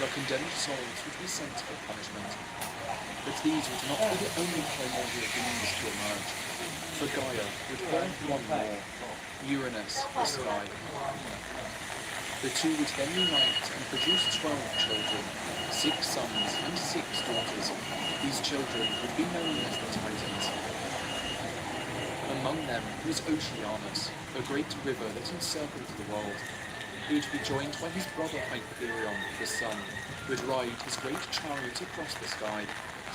the condemned souls would be sent for punishment. But these would not be the only primordial beings to emerge, for Gaia would birth one more, Uranus, the sky. The two would then unite and produce 12 children, 6 sons and 6 daughters. These children would be known as the Titans. Among them was Oceanus, a great river that encircled the world. He would be joined by his brother Hyperion, the sun, who would ride his great chariot across the sky,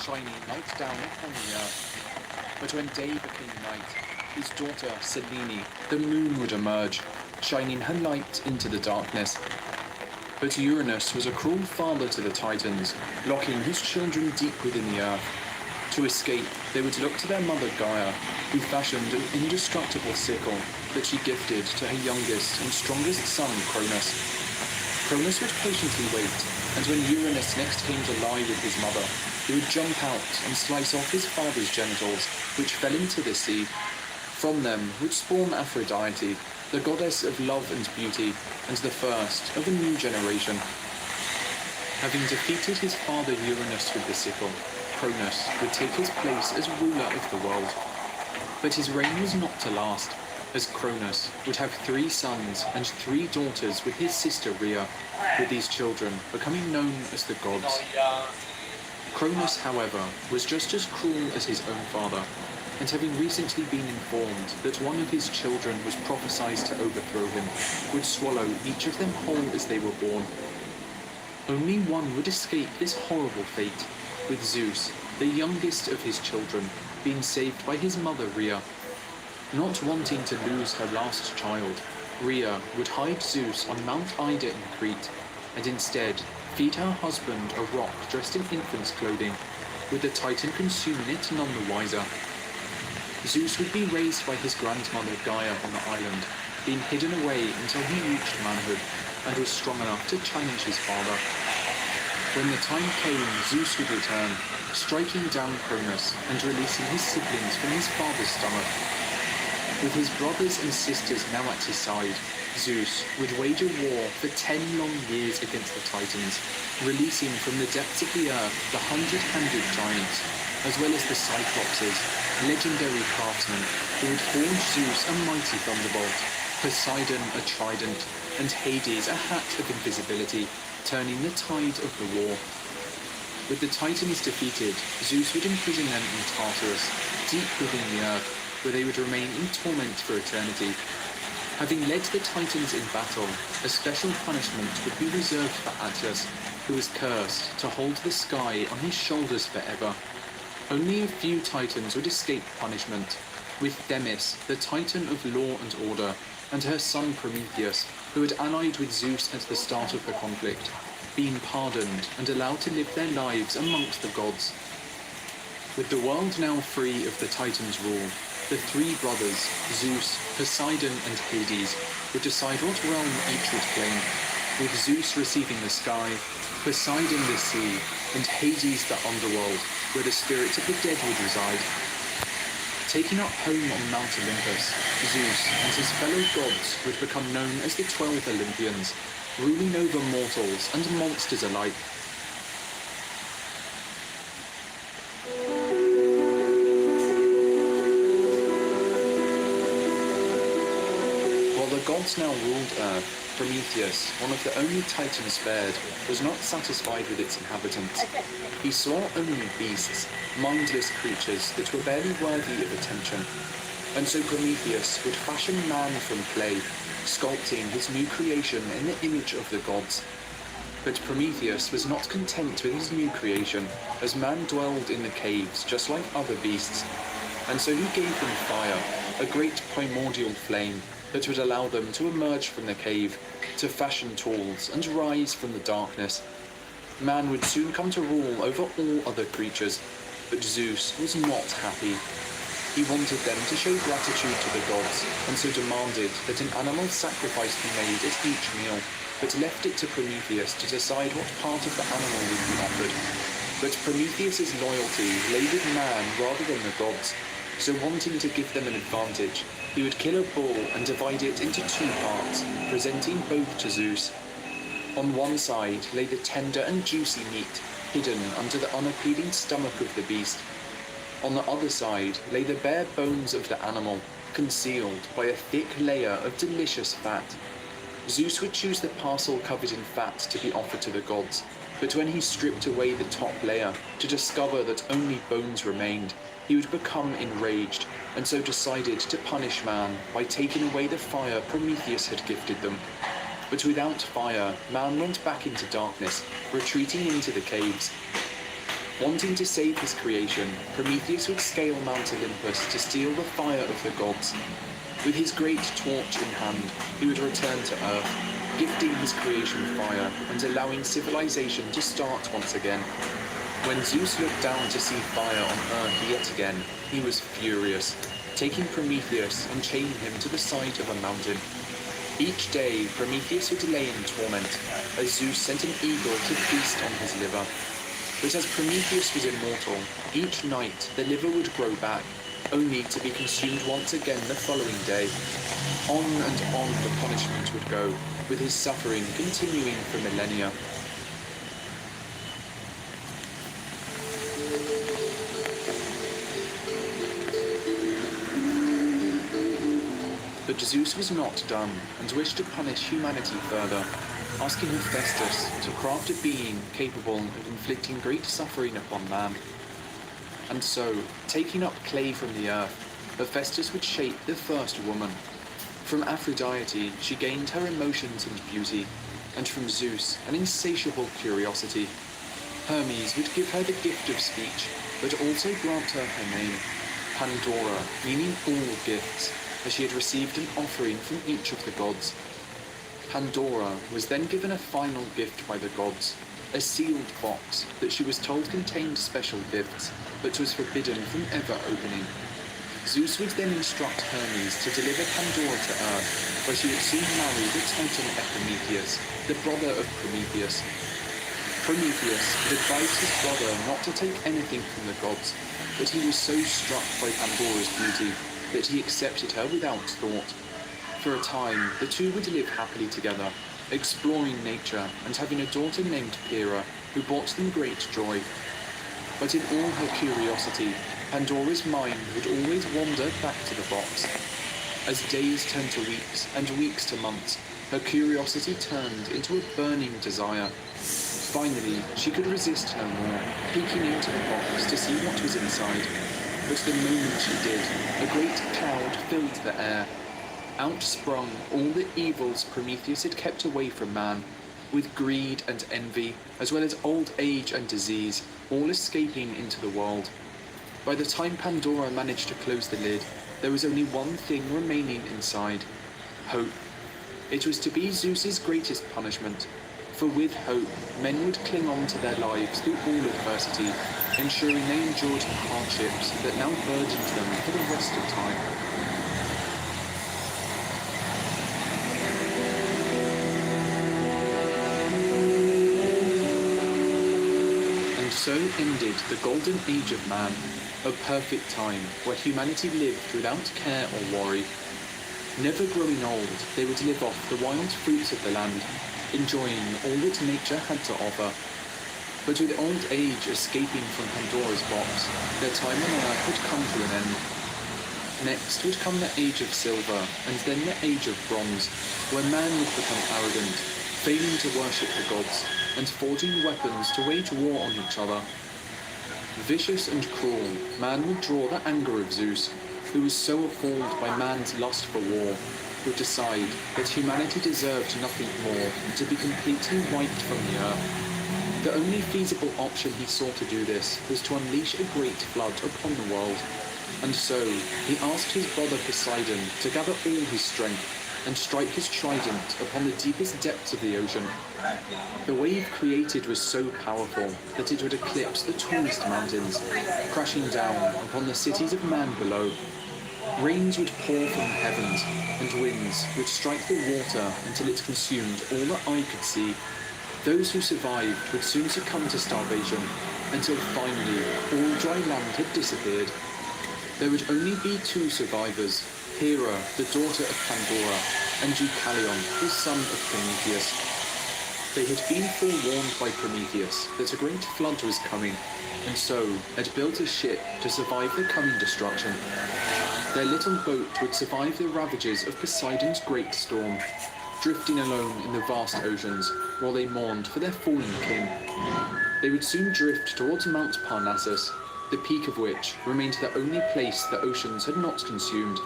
shining light down upon the earth. But when day became night, his daughter Selene, the moon, would emerge, shining her light into the darkness. But Uranus was a cruel father to the Titans, locking his children deep within the earth. To escape, they would look to their mother Gaia, who fashioned an indestructible sickle that she gifted to her youngest and strongest son, Cronus. Cronus would patiently wait, and when Uranus next came to lie with his mother, he would jump out and slice off his father's genitals, which fell into the sea. From them would spawn Aphrodite, the goddess of love and beauty, and the first of a new generation. Having defeated his father Uranus with the sickle, Cronus would take his place as ruler of the world. But his reign was not to last, as Cronus would have 3 sons and 3 daughters with his sister Rhea, with these children becoming known as the gods. Cronus, however, was just as cruel as his own father, and having recently been informed that one of his children was prophesied to overthrow him, would swallow each of them whole as they were born. Only one would escape this horrible fate, with Zeus, the youngest of his children, being saved by his mother Rhea. Not wanting to lose her last child, Rhea would hide Zeus on Mount Ida in Crete, and instead feed her husband a rock dressed in infant's clothing, with the Titan consuming it none the wiser. Zeus would be raised by his grandmother Gaia on the island, being hidden away until he reached manhood and was strong enough to challenge his father. When the time came, Zeus would return, striking down Cronus and releasing his siblings from his father's stomach. With his brothers and sisters now at his side, Zeus would wage a war for 10 long years against the Titans, releasing from the depths of the earth the 100-handed giants, as well as the Cyclopses, legendary craftsmen who would forge Zeus a mighty thunderbolt, Poseidon a trident, and Hades a hat of invisibility, turning the tide of the war. With the Titans defeated, Zeus would imprison them in Tartarus, deep within the earth, where they would remain in torment for eternity. Having led the Titans in battle, a special punishment would be reserved for Atlas, who was cursed to hold the sky on his shoulders forever. Only a few Titans would escape punishment, with Themis, the Titan of law and order, and her son Prometheus, who had allied with Zeus at the start of the conflict, being pardoned and allowed to live their lives amongst the gods. With the world now free of the Titans' rule, the 3 brothers, Zeus, Poseidon and Hades, would decide what realm each would claim, with Zeus receiving the sky, Poseidon the sea, and Hades the underworld, where the spirits of the dead would reside. Taking up home on Mount Olympus, Zeus and his fellow gods would become known as the 12 Olympians, ruling over mortals and monsters alike. While the gods now ruled Earth, Prometheus, one of the only Titans spared, was not satisfied with its inhabitants. He saw only beasts, mindless creatures that were barely worthy of attention. And so Prometheus would fashion man from clay, sculpting his new creation in the image of the gods. But Prometheus was not content with his new creation, as man dwelled in the caves just like other beasts. And so he gave them fire, a great primordial flame, that would allow them to emerge from the cave, to fashion tools and rise from the darkness. Man would soon come to rule over all other creatures, but Zeus was not happy. He wanted them to show gratitude to the gods, and so demanded that an animal sacrifice be made at each meal, but left it to Prometheus to decide what part of the animal would be offered. But Prometheus's loyalty lay with man rather than the gods, so wanting to give them an advantage, he would kill a bull and divide it into 2 parts, presenting both to Zeus. On one side lay the tender and juicy meat, hidden under the unappealing stomach of the beast. On the other side lay the bare bones of the animal, concealed by a thick layer of delicious fat. Zeus would choose the parcel covered in fat to be offered to the gods, but when he stripped away the top layer to discover that only bones remained, he would become enraged, and so decided to punish man by taking away the fire Prometheus had gifted them. But without fire, man went back into darkness, retreating into the caves. Wanting to save his creation, Prometheus would scale Mount Olympus to steal the fire of the gods. With his great torch in hand, he would return to Earth, gifting his creation fire and allowing civilization to start once again. When Zeus looked down to see fire on Earth yet again, he was furious, taking Prometheus and chaining him to the side of a mountain. Each day, Prometheus would lay in torment, as Zeus sent an eagle to feast on his liver. But as Prometheus was immortal, each night the liver would grow back, only to be consumed once again the following day. On and on the punishment would go, with his suffering continuing for millennia. But Zeus was not done, and wished to punish humanity further, asking Hephaestus to craft a being capable of inflicting great suffering upon man. And so, taking up clay from the earth, Hephaestus would shape the first woman. From Aphrodite, she gained her emotions and beauty, and from Zeus, an insatiable curiosity. Hermes would give her the gift of speech, but also grant her her name, Pandora, meaning all gifts, as she had received an offering from each of the gods. Pandora was then given a final gift by the gods, a sealed box that she was told contained special gifts, but was forbidden from ever opening. Zeus would then instruct Hermes to deliver Pandora to Earth, where she would soon marry the Titan Epimetheus, the brother of Prometheus. Prometheus had advised his brother not to take anything from the gods, but he was so struck by Pandora's beauty that he accepted her without thought. For a time, the two would live happily together, exploring nature and having a daughter named Pyrrha, who brought them great joy. But in all her curiosity, Pandora's mind would always wander back to the box. As days turned to weeks and weeks to months, her curiosity turned into a burning desire. Finally, she could resist no more, peeking into the box to see what was inside. But the moment she did, a great cloud filled the air. Out sprung all the evils Prometheus had kept away from man, with greed and envy, as well as old age and disease, all escaping into the world. By the time Pandora managed to close the lid, there was only one thing remaining inside: hope. It was to be Zeus's greatest punishment, for with hope, men would cling on to their lives through all adversity, ensuring they endured the hardships that now burdened them for the rest of time. And so ended the golden age of man, a perfect time where humanity lived without care or worry. Never growing old, they would live off the wild fruits of the land, enjoying all that nature had to offer. But with old age escaping from Pandora's box, their time on Earth would come to an end. Next would come the Age of Silver, and then the Age of Bronze, where man would become arrogant, failing to worship the gods, and forging weapons to wage war on each other. Vicious and cruel, man would draw the anger of Zeus, who was so appalled by man's lust for war, would decide that humanity deserved nothing more than to be completely wiped from the earth. The only feasible option he saw to do this was to unleash a great flood upon the world, and so he asked his brother Poseidon to gather all his strength and strike his trident upon the deepest depths of the ocean. The wave created was so powerful that it would eclipse the tallest mountains, crashing down upon the cities of man below. Rains would pour from the heavens, and winds would strike the water until it consumed all that eye could see. Those who survived would soon succumb to starvation, until finally all dry land had disappeared. There would only be two survivors, Hera, the daughter of Pandora, and Deucalion, the son of Prometheus. They had been forewarned by Prometheus that a great flood was coming, and so had built a ship to survive the coming destruction. Their little boat would survive the ravages of Poseidon's great storm, drifting alone in the vast oceans while they mourned for their fallen king. They would soon drift towards Mount Parnassus, the peak of which remained the only place the oceans had not consumed.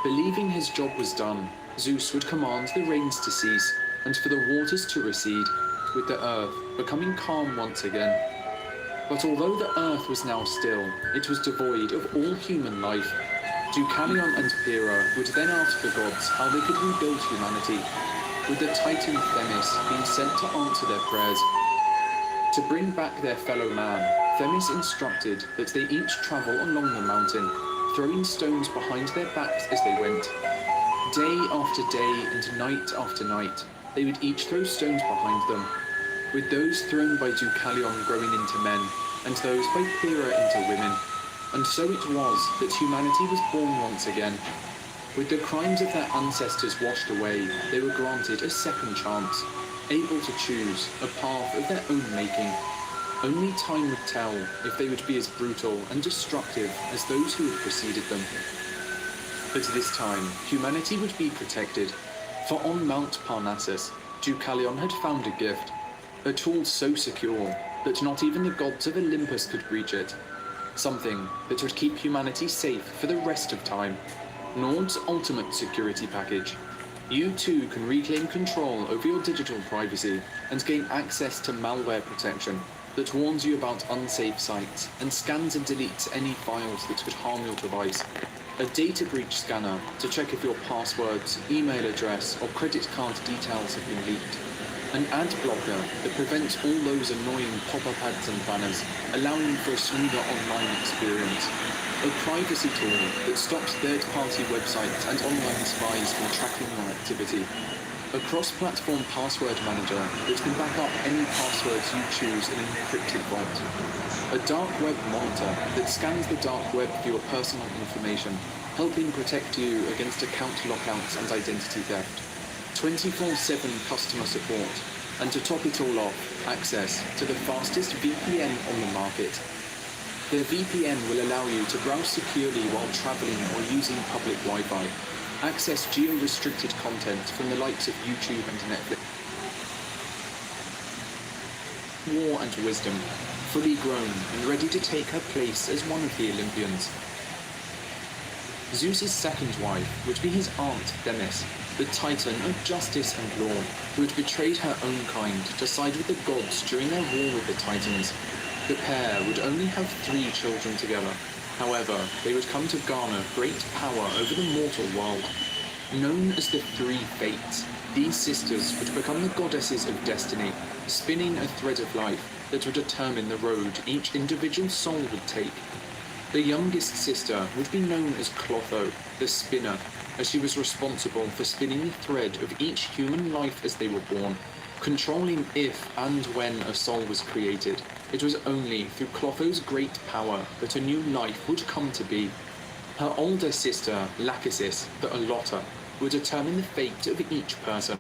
Believing his job was done, Zeus would command the rains to cease and for the waters to recede, with the earth becoming calm once again. But although the earth was now still, it was devoid of all human life. Deucalion and Pyrrha would then ask the gods how they could rebuild humanity, with the titan Themis being sent to answer their prayers. To bring back their fellow man, Themis instructed that they each travel along the mountain, throwing stones behind their backs as they went. Day after day and night after night, they would each throw stones behind them, with those thrown by Deucalion growing into men, and those by Pyrrha into women. And so it was that humanity was born once again. With the crimes of their ancestors washed away, they were granted a second chance, able to choose a path of their own making. Only time would tell if they would be as brutal and destructive as those who had preceded them. But this time, humanity would be protected, for on Mount Parnassus, Deucalion had found a gift, a tool so secure that not even the gods of Olympus could reach it, something that would keep humanity safe for the rest of time. Nord's ultimate security package. You too can reclaim control over your digital privacy and gain access to malware protection that warns you about unsafe sites and scans and deletes any files that could harm your device. A data breach scanner to check if your passwords, email address, or credit card details have been leaked. An ad blocker that prevents all those annoying pop-up ads and banners, allowing for a smoother online experience. A privacy tool that stops third-party websites and online spies from tracking your activity. A cross-platform password manager that can back up any passwords you choose in an encrypted vault. A dark web monitor that scans the dark web for your personal information, helping protect you against account lockouts and identity theft. 24/7 customer support, and to top it all off, access to the fastest VPN on the market. The VPN will allow you to browse securely while traveling or using public Wi-Fi. Access geo-restricted content from the likes of YouTube and Netflix. War and wisdom, fully grown and ready to take her place as one of the Olympians. Zeus's second wife would be his aunt Themis, the titan of justice and law, who had betrayed her own kind to side with the gods during their war with the Titans. The pair would only have 3 children together. However, they would come to garner great power over the mortal world. Known as the 3 Fates, these sisters would become the goddesses of destiny, spinning a thread of life that would determine the road each individual soul would take. The youngest sister would be known as Clotho, the spinner, as she was responsible for spinning the thread of each human life as they were born, controlling if and when a soul was created. It was only through Clotho's great power that a new life would come to be. Her older sister, Lachesis, the Allotter, would determine the fate of each person.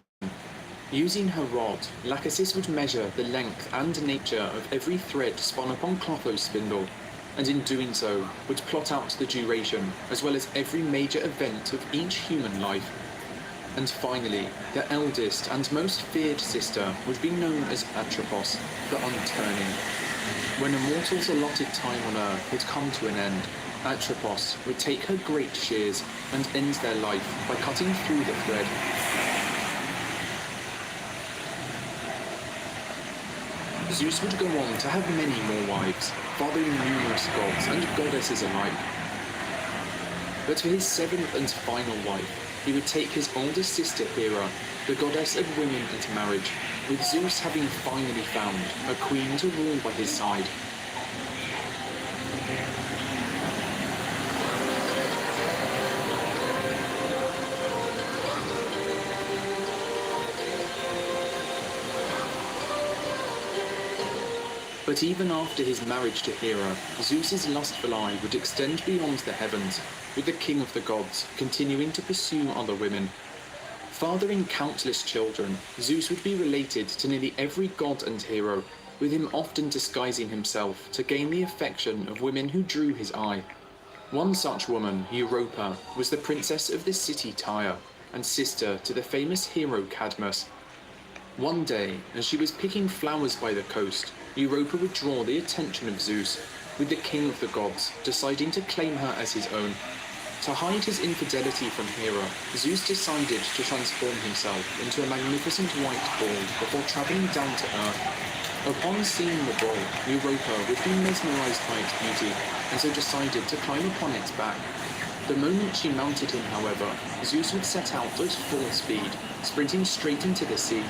Using her rod, Lachesis would measure the length and nature of every thread spun upon Clotho's spindle, and in doing so, would plot out the duration, as well as every major event of each human life. And finally, the eldest and most feared sister would be known as Atropos, the Unturning. When a mortal's allotted time on Earth had come to an end, Atropos would take her great shears and end their life by cutting through the thread. Zeus would go on to have many more wives, fathering numerous gods and goddesses alike. But for his 7th and final wife, he would take his older sister Hera, the goddess of women and marriage, with Zeus having finally found a queen to rule by his side. But even after his marriage to Hera, Zeus's lustful eye would extend beyond the heavens, with the king of the gods continuing to pursue other women. Fathering countless children, Zeus would be related to nearly every god and hero, with him often disguising himself to gain the affection of women who drew his eye. One such woman, Europa, was the princess of the city Tyre, and sister to the famous hero Cadmus. One day, as she was picking flowers by the coast, Europa would draw the attention of Zeus, with the king of the gods deciding to claim her as his own. To hide his infidelity from Hera, Zeus decided to transform himself into a magnificent white ball before travelling down to Earth. Upon seeing the ball, Europa would be mesmerised by its beauty, and so decided to climb upon its back. The moment she mounted him, however, Zeus would set out at full speed, sprinting straight into the sea.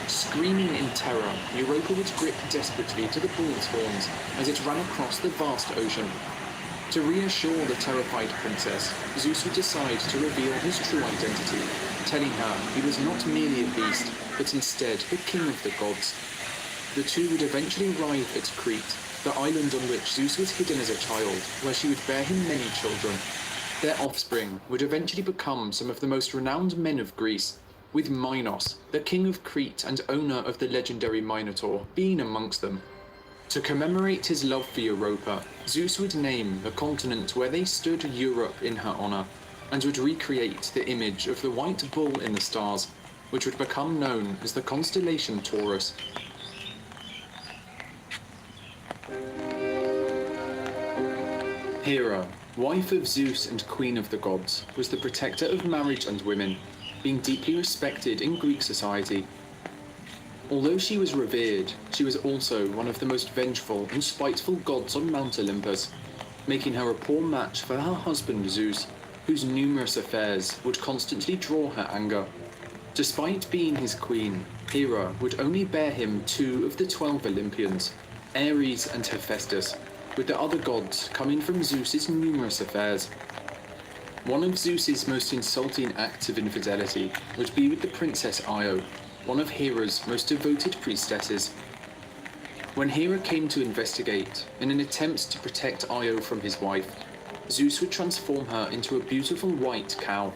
Screaming in terror, Europa would grip desperately to the ball's horns as it ran across the vast ocean. To reassure the terrified princess, Zeus would decide to reveal his true identity, telling her he was not merely a beast, but instead the king of the gods. The two would eventually arrive at Crete, the island on which Zeus was hidden as a child, where she would bear him many children. Their offspring would eventually become some of the most renowned men of Greece, with Minos, the king of Crete and owner of the legendary Minotaur, being amongst them. To commemorate his love for Europa, Zeus would name the continent where they stood Europe in her honour, and would recreate the image of the white bull in the stars, which would become known as the constellation Taurus. Hera, wife of Zeus and queen of the gods, was the protector of marriage and women, being deeply respected in Greek society. Although she was revered, she was also one of the most vengeful and spiteful gods on Mount Olympus, making her a poor match for her husband Zeus, whose numerous affairs would constantly draw her anger. Despite being his queen, Hera would only bear him 2 of the 12 Olympians, Ares and Hephaestus, with the other gods coming from Zeus's numerous affairs. One of Zeus's most insulting acts of infidelity would be with the princess Io, one of Hera's most devoted priestesses. When Hera came to investigate, in an attempt to protect Io from his wife, Zeus would transform her into a beautiful white cow.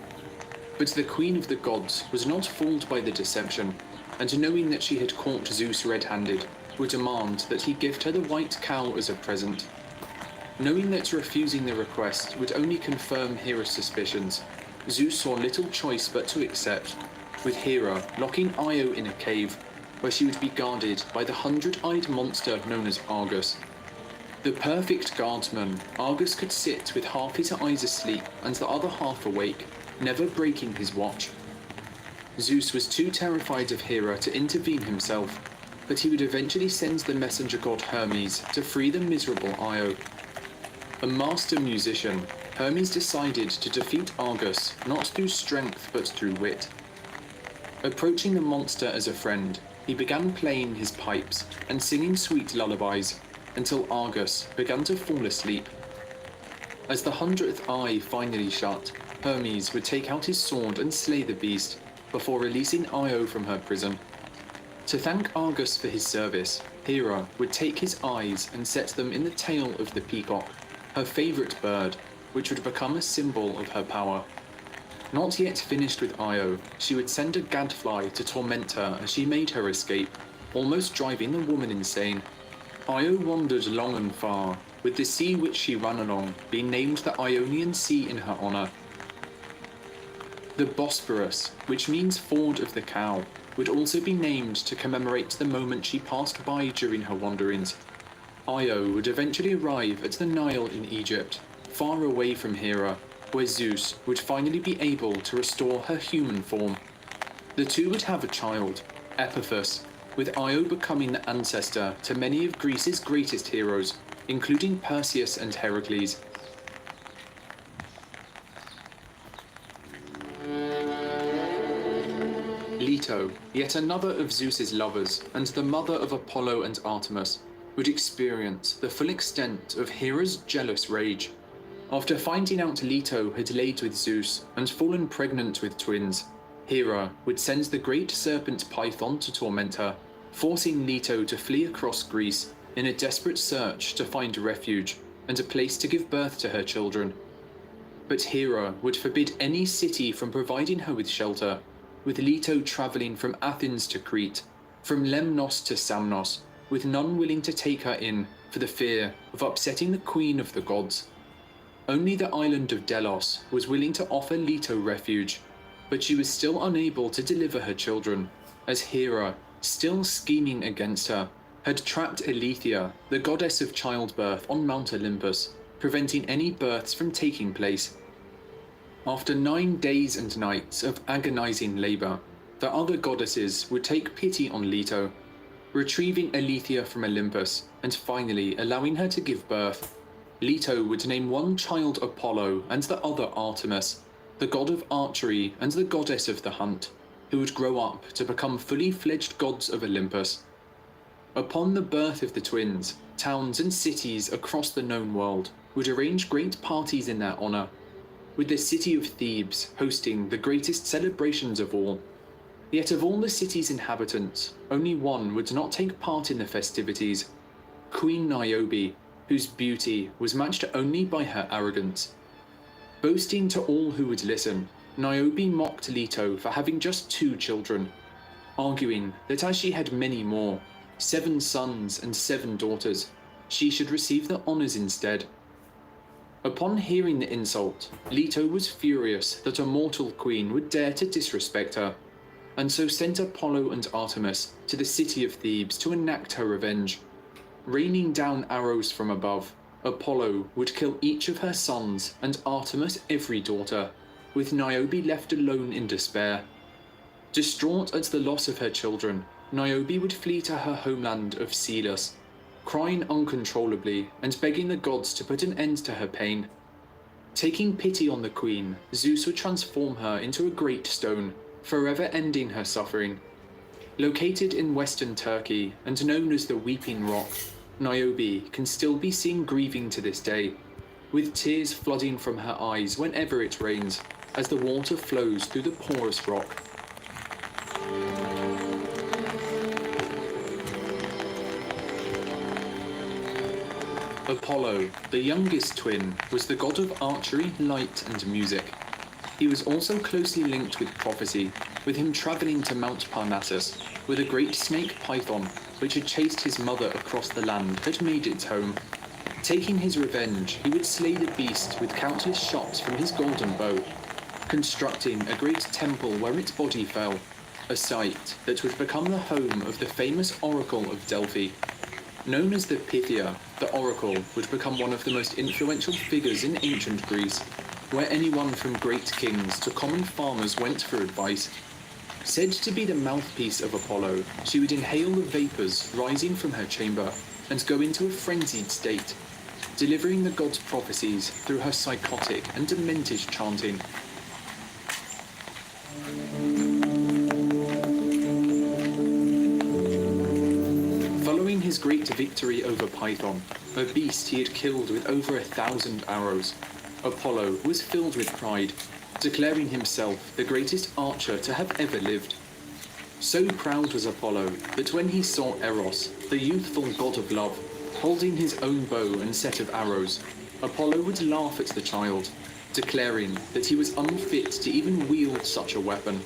But the queen of the gods was not fooled by the deception, and knowing that she had caught Zeus red-handed, would demand that he gift her the white cow as a present. Knowing that refusing the request would only confirm Hera's suspicions, Zeus saw little choice but to accept, with Hera locking Io in a cave, where she would be guarded by the 100-eyed monster known as Argus. The perfect guardsman, Argus could sit with half his eyes asleep and the other half awake, never breaking his watch. Zeus was too terrified of Hera to intervene himself, but he would eventually send the messenger god Hermes to free the miserable Io. A master musician, Hermes decided to defeat Argus not through strength but through wit. Approaching the monster as a friend, he began playing his pipes and singing sweet lullabies until Argus began to fall asleep. As the 100th eye finally shut, Hermes would take out his sword and slay the beast before releasing Io from her prison. To thank Argus for his service, Hera would take his eyes and set them in the tail of the peacock, her favourite bird, which would become a symbol of her power. Not yet finished with Io, she would send a gadfly to torment her as she made her escape, almost driving the woman insane. Io wandered long and far, with the sea which she ran along being named the Ionian Sea in her honour. The Bosporus, which means Ford of the Cow, would also be named to commemorate the moment she passed by during her wanderings. Io would eventually arrive at the Nile in Egypt, far away from Hera, where Zeus would finally be able to restore her human form. The two would have a child, Epiphus, with Io becoming the ancestor to many of Greece's greatest heroes, including Perseus and Heracles. Leto, yet another of Zeus's lovers, and the mother of Apollo and Artemis, would experience the full extent of Hera's jealous rage. After finding out Leto had laid with Zeus and fallen pregnant with twins, Hera would send the great serpent Python to torment her, forcing Leto to flee across Greece in a desperate search to find refuge and a place to give birth to her children. But Hera would forbid any city from providing her with shelter, with Leto travelling from Athens to Crete, from Lemnos to Samnos, with none willing to take her in for the fear of upsetting the queen of the gods. Only the island of Delos was willing to offer Leto refuge, but she was still unable to deliver her children, as Hera, still scheming against her, had trapped Alethea, the goddess of childbirth, on Mount Olympus, preventing any births from taking place. After 9 days and nights of agonizing labor, the other goddesses would take pity on Leto, retrieving Alethea from Olympus and finally allowing her to give birth. Leto would name one child Apollo and the other Artemis, the god of archery and the goddess of the hunt, who would grow up to become fully fledged gods of Olympus. Upon the birth of the twins, towns and cities across the known world would arrange great parties in their honor, with the city of Thebes hosting the greatest celebrations of all. Yet of all the city's inhabitants, only one would not take part in the festivities: Queen Niobe, whose beauty was matched only by her arrogance. Boasting to all who would listen, Niobe mocked Leto for having just 2 children, arguing that as she had many more, 7 sons and 7 daughters, she should receive the honors instead. Upon hearing the insult, Leto was furious that a mortal queen would dare to disrespect her, and so sent Apollo and Artemis to the city of Thebes to enact her revenge. Raining down arrows from above, Apollo would kill each of her sons and Artemis every daughter, with Niobe left alone in despair. Distraught at the loss of her children, Niobe would flee to her homeland of Celos, crying uncontrollably and begging the gods to put an end to her pain. Taking pity on the queen, Zeus would transform her into a great stone, forever ending her suffering. Located in western Turkey and known as the Weeping Rock, Niobe can still be seen grieving to this day, with tears flooding from her eyes whenever it rains, as the water flows through the porous rock. Apollo, the youngest twin, was the god of archery, light, and music. He was also closely linked with prophecy, with him travelling to Mount Parnassus, where the great snake Python, which had chased his mother across the land, had made its home. Taking his revenge, he would slay the beast with countless shots from his golden bow, constructing a great temple where its body fell, a site that would become the home of the famous Oracle of Delphi. Known as the Pythia, the Oracle would become one of the most influential figures in ancient Greece, where anyone from great kings to common farmers went for advice. Said to be the mouthpiece of Apollo, she would inhale the vapours rising from her chamber and go into a frenzied state, delivering the god's prophecies through her psychotic and demented chanting. Following his great victory over Python, a beast he had killed with over 1,000 arrows, Apollo was filled with pride, declaring himself the greatest archer to have ever lived. So proud was Apollo that when he saw Eros, the youthful god of love, holding his own bow and set of arrows, Apollo would laugh at the child, declaring that he was unfit to even wield such a weapon.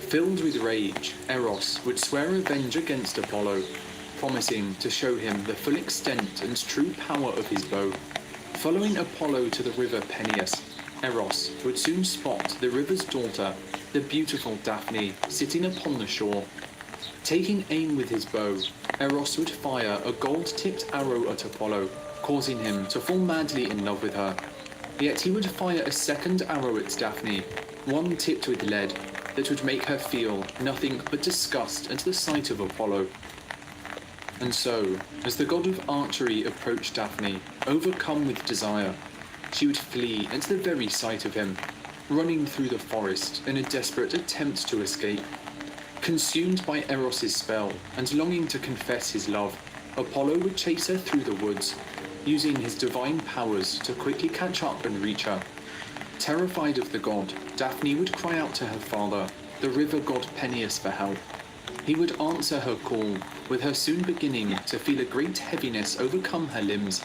Filled with rage, Eros would swear revenge against Apollo, promising to show him the full extent and true power of his bow. Following Apollo to the river Peneus, Eros would soon spot the river's daughter, the beautiful Daphne, sitting upon the shore. Taking aim with his bow, Eros would fire a gold-tipped arrow at Apollo, causing him to fall madly in love with her. Yet he would fire a second arrow at Daphne, one tipped with lead, that would make her feel nothing but disgust at the sight of Apollo. And so, as the god of archery approached Daphne, overcome with desire, she would flee at the very sight of him, running through the forest in a desperate attempt to escape. Consumed by Eros' spell and longing to confess his love, Apollo would chase her through the woods, using his divine powers to quickly catch up and reach her. Terrified of the god, Daphne would cry out to her father, the river god Peneus, for help. He would answer her call, with her soon beginning to feel a great heaviness overcome her limbs.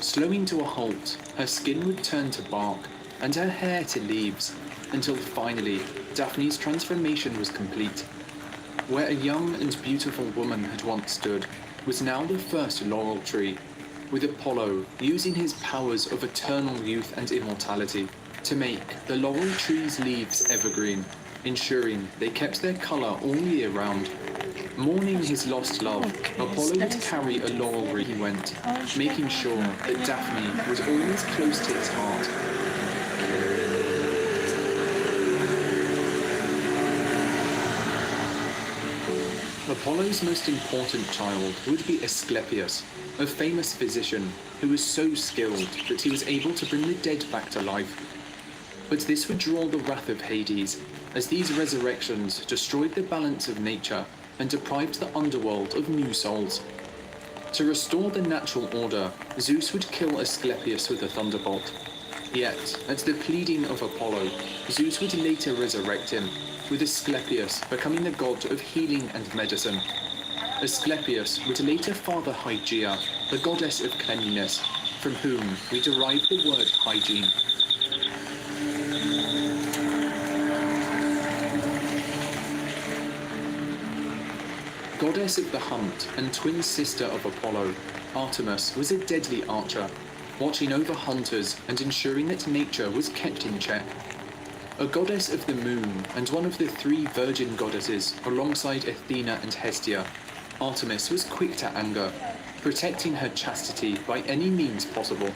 Slowing to a halt, her skin would turn to bark, and her hair to leaves, until finally Daphne's transformation was complete. Where a young and beautiful woman had once stood was now the first laurel tree, with Apollo using his powers of eternal youth and immortality to make the laurel tree's leaves evergreen, ensuring they kept their colour all year round. Mourning his lost love, Apollo would carry a laurel wreath he went, making sure that Daphne was always close to his heart. Apollo's most important child would be Asclepius, a famous physician who was so skilled that he was able to bring the dead back to life. But this would draw the wrath of Hades, as these resurrections destroyed the balance of nature and deprived the underworld of new souls. To restore the natural order, Zeus would kill Asclepius with a thunderbolt. Yet, at the pleading of Apollo, Zeus would later resurrect him, with Asclepius becoming the god of healing and medicine. Asclepius would later father Hygeia, the goddess of cleanliness, from whom we derive the word hygiene. Goddess of the hunt and twin sister of Apollo, Artemis was a deadly archer, watching over hunters and ensuring that nature was kept in check. A goddess of the moon and one of the three virgin goddesses alongside Athena and Hestia, Artemis was quick to anger, protecting her chastity by any means possible.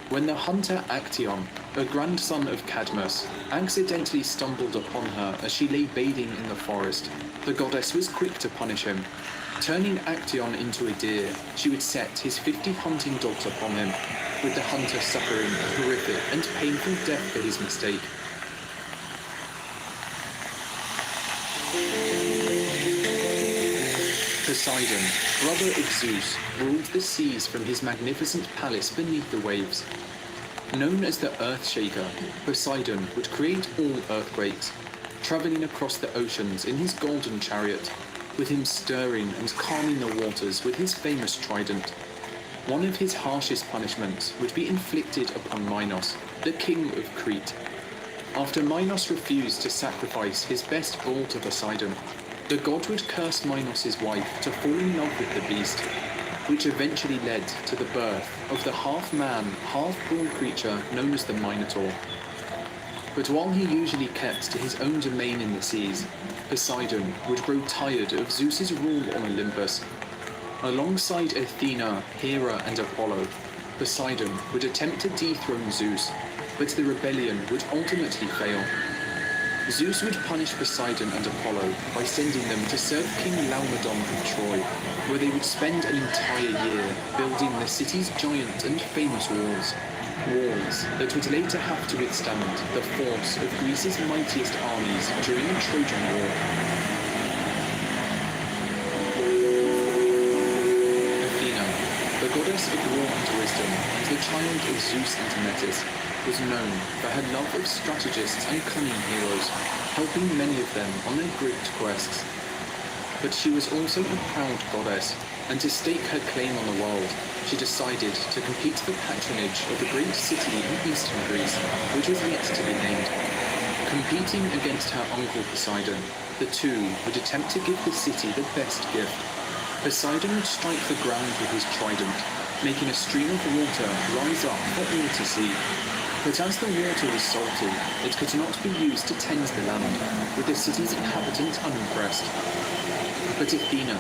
When the hunter Actaeon, a grandson of Cadmus, accidentally stumbled upon her as she lay bathing in the forest, the goddess was quick to punish him. Turning Actaeon into a deer, she would set his 50 hunting dogs upon him, with the hunter suffering a horrific and painful death for his mistake. Poseidon, brother of Zeus, ruled the seas from his magnificent palace beneath the waves. Known as the Earthshaker, Poseidon would create all earthquakes, travelling across the oceans in his golden chariot, with him stirring and calming the waters with his famous trident. One of his harshest punishments would be inflicted upon Minos, the king of Crete. After Minos refused to sacrifice his best bull to Poseidon, the god would curse Minos' wife to fall in love with the beast, which eventually led to the birth of the half-man, half-bull creature known as the Minotaur. But while he usually kept to his own domain in the seas, Poseidon would grow tired of Zeus's rule on Olympus. Alongside Athena, Hera, and Apollo, Poseidon would attempt to dethrone Zeus, but the rebellion would ultimately fail. Zeus would punish Poseidon and Apollo by sending them to serve King Laomedon of Troy, where they would spend an entire year building the city's giant and famous walls. Walls that would later have to withstand the force of Greece's mightiest armies during the Trojan War. Athena, the goddess of war and wisdom, and the child of Zeus and Metis, was known for her love of strategists and cunning heroes, helping many of them on their great quests. But she was also a proud goddess, and to stake her claim on the world, she decided to compete for patronage of a great city in eastern Greece, which was yet to be named. Competing against her uncle Poseidon, the two would attempt to give the city the best gift. Poseidon would strike the ground with his trident, making a stream of water rise up for all to see. But as the water was salty, it could not be used to tend the land, with the city's inhabitants unimpressed. But Athena,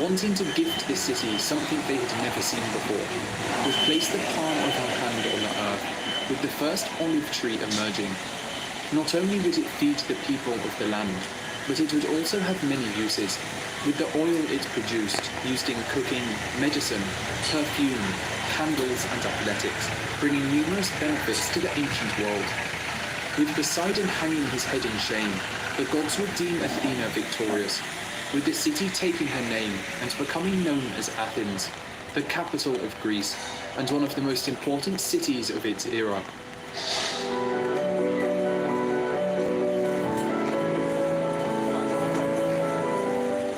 wanting to gift the city something they had never seen before, would place the palm of her hand on the earth, with the first olive tree emerging. Not only would it feed the people of the land, but it would also have many uses, with the oil it produced used in cooking, medicine, perfume, candles and athletics, bringing numerous benefits to the ancient world. With Poseidon hanging his head in shame, the gods would deem Athena victorious, with the city taking her name and becoming known as Athens, the capital of Greece, and one of the most important cities of its era.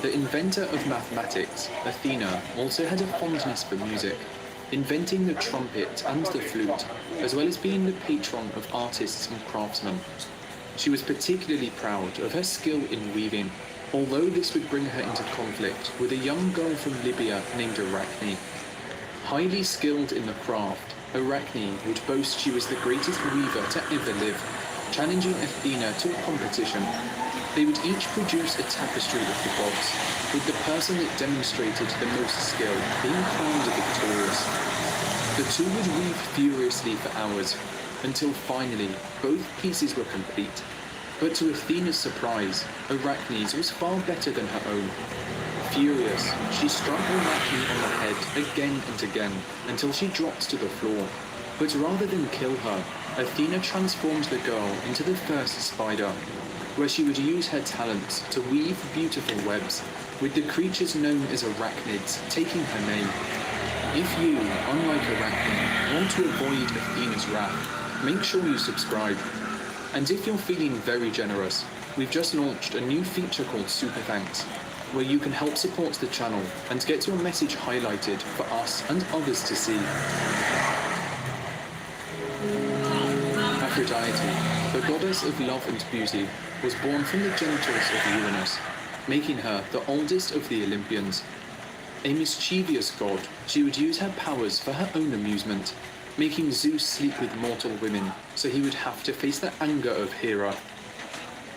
The inventor of mathematics, Athena, also had a fondness for music, inventing the trumpet and the flute, as well as being the patron of artists and craftsmen. She was particularly proud of her skill in weaving, although this would bring her into conflict with a young girl from Libya named Arachne. Highly skilled in the craft, Arachne would boast she was the greatest weaver to ever live, challenging Athena to a competition. They would each produce a tapestry of the gods, with the person that demonstrated the most skill being crowned victorious. The two would weave furiously for hours, until finally both pieces were complete. But to Athena's surprise, Arachne's was far better than her own. Furious, she struck Arachne on the head again and again until she dropped to the floor. But rather than kill her, Athena transformed the girl into the first spider, where she would use her talents to weave beautiful webs, with the creatures known as arachnids taking her name. If you, unlike Arachne, want to avoid Athena's wrath, make sure you subscribe. And if you're feeling very generous, we've just launched a new feature called Super Thanks, where you can help support the channel and get your message highlighted for us and others to see. Aphrodite, the goddess of love and beauty, was born from the genitals of Uranus, making her the oldest of the Olympians. A mischievous god, she would use her powers for her own amusement, making Zeus sleep with mortal women so he would have to face the anger of Hera.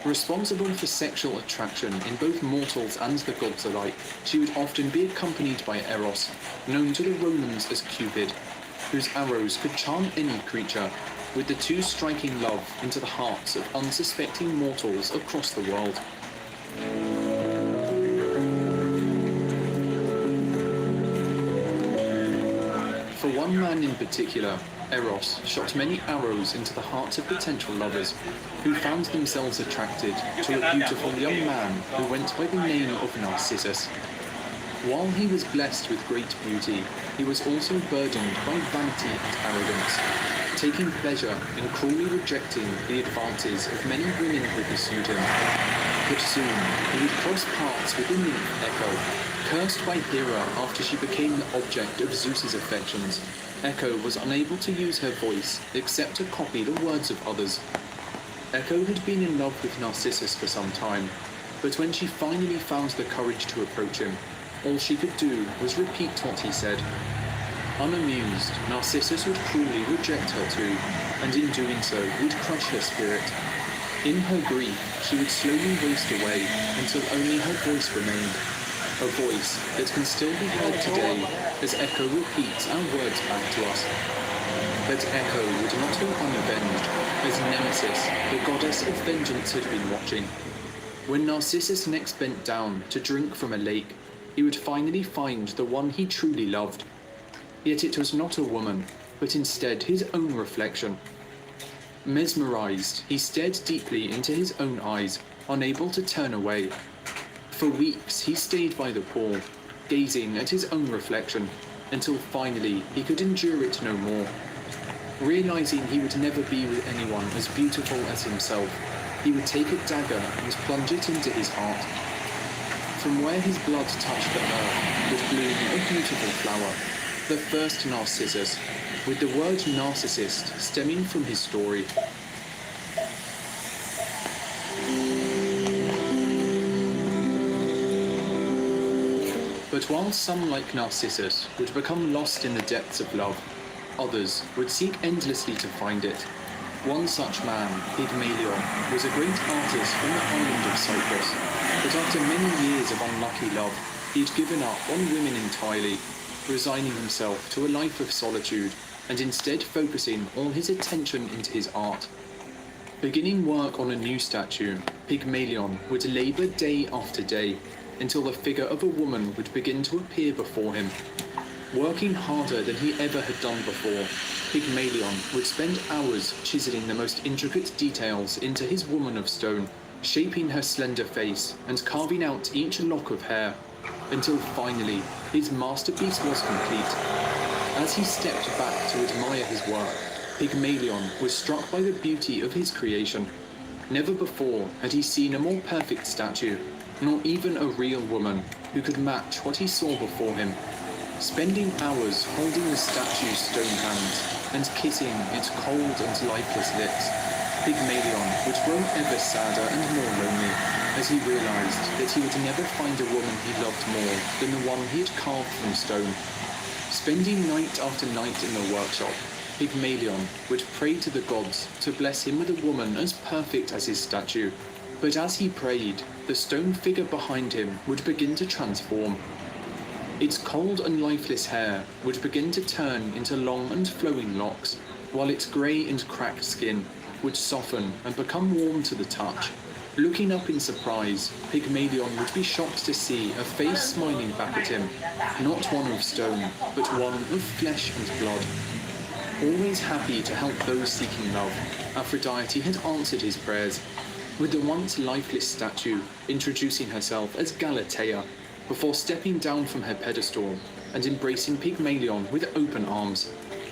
Responsible for sexual attraction in both mortals and the gods alike, she would often be accompanied by Eros, known to the Romans as Cupid, whose arrows could charm any creature, with the two striking love into the hearts of unsuspecting mortals across the world. For one man in particular, Eros shot many arrows into the hearts of potential lovers, who found themselves attracted to a beautiful young man who went by the name of Narcissus. While he was blessed with great beauty, he was also burdened by vanity and arrogance, taking pleasure in cruelly rejecting the advances of many women who pursued him. But soon, he would cross paths with the nymph Echo. Cursed by Hera after she became the object of Zeus's affections, Echo was unable to use her voice except to copy the words of others. Echo had been in love with Narcissus for some time, but when she finally found the courage to approach him, all she could do was repeat what he said. Unamused, Narcissus would cruelly reject her too, and in doing so would crush her spirit. In her grief, she would slowly waste away until only her voice remained. A voice that can still be heard today as Echo repeats our words back to us. But Echo would not go unavenged, as Nemesis, the goddess of vengeance, had been watching. When Narcissus next bent down to drink from a lake, he would finally find the one he truly loved. Yet it was not a woman, but instead his own reflection. Mesmerized, he stared deeply into his own eyes, unable to turn away. For weeks, he stayed by the pool, gazing at his own reflection, until finally he could endure it no more. Realizing he would never be with anyone as beautiful as himself, he would take a dagger and plunge it into his heart. From where his blood touched the earth would bloom a beautiful flower, the first Narcissus, with the word narcissist stemming from his story. But while some like Narcissus would become lost in the depths of love, others would seek endlessly to find it. One such man, Pygmalion, was a great artist from the island of Cyprus, but after many years of unlucky love, he'd given up on women entirely, resigning himself to a life of solitude and instead focusing all his attention into his art. Beginning work on a new statue, Pygmalion would labor day after day until the figure of a woman would begin to appear before him. Working harder than he ever had done before, Pygmalion would spend hours chiseling the most intricate details into his woman of stone, shaping her slender face and carving out each lock of hair, until finally his masterpiece was complete. As he stepped back to admire his work, Pygmalion was struck by the beauty of his creation. Never before had he seen a more perfect statue, nor even a real woman who could match what he saw before him. Spending hours holding the statue's stone hands and kissing its cold and lifeless lips, Pygmalion would grow ever sadder and more lonely as he realized that he would never find a woman he loved more than the one he had carved from stone. Spending night after night in the workshop, Pygmalion would pray to the gods to bless him with a woman as perfect as his statue. But as he prayed, the stone figure behind him would begin to transform. Its cold and lifeless hair would begin to turn into long and flowing locks, while its grey and cracked skin would soften and become warm to the touch. Looking up in surprise, Pygmalion would be shocked to see a face smiling back at him, not one of stone, but one of flesh and blood. Always happy to help those seeking love, Aphrodite had answered his prayers, with the once lifeless statue introducing herself as Galatea, before stepping down from her pedestal and embracing Pygmalion with open arms,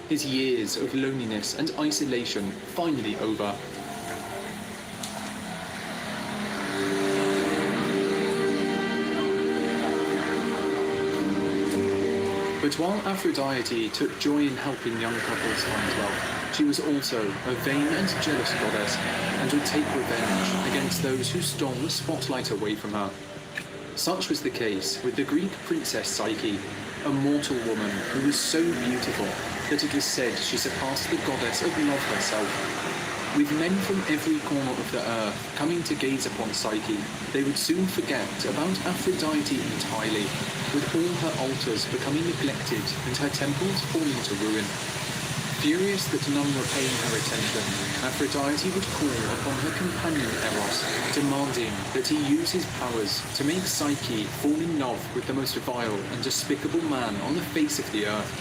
his years of loneliness and isolation finally over. But while Aphrodite took joy in helping young couples find love, she was also a vain and jealous goddess, and would take revenge against those who stole the spotlight away from her. Such was the case with the Greek princess Psyche, a mortal woman who was so beautiful that it was said she surpassed the goddess of love herself. With men from every corner of the earth coming to gaze upon Psyche, they would soon forget about Aphrodite entirely, with all her altars becoming neglected and her temples falling to ruin. Furious that none were paying her attention, Aphrodite would call upon her companion Eros, demanding that he use his powers to make Psyche fall in love with the most vile and despicable man on the face of the earth.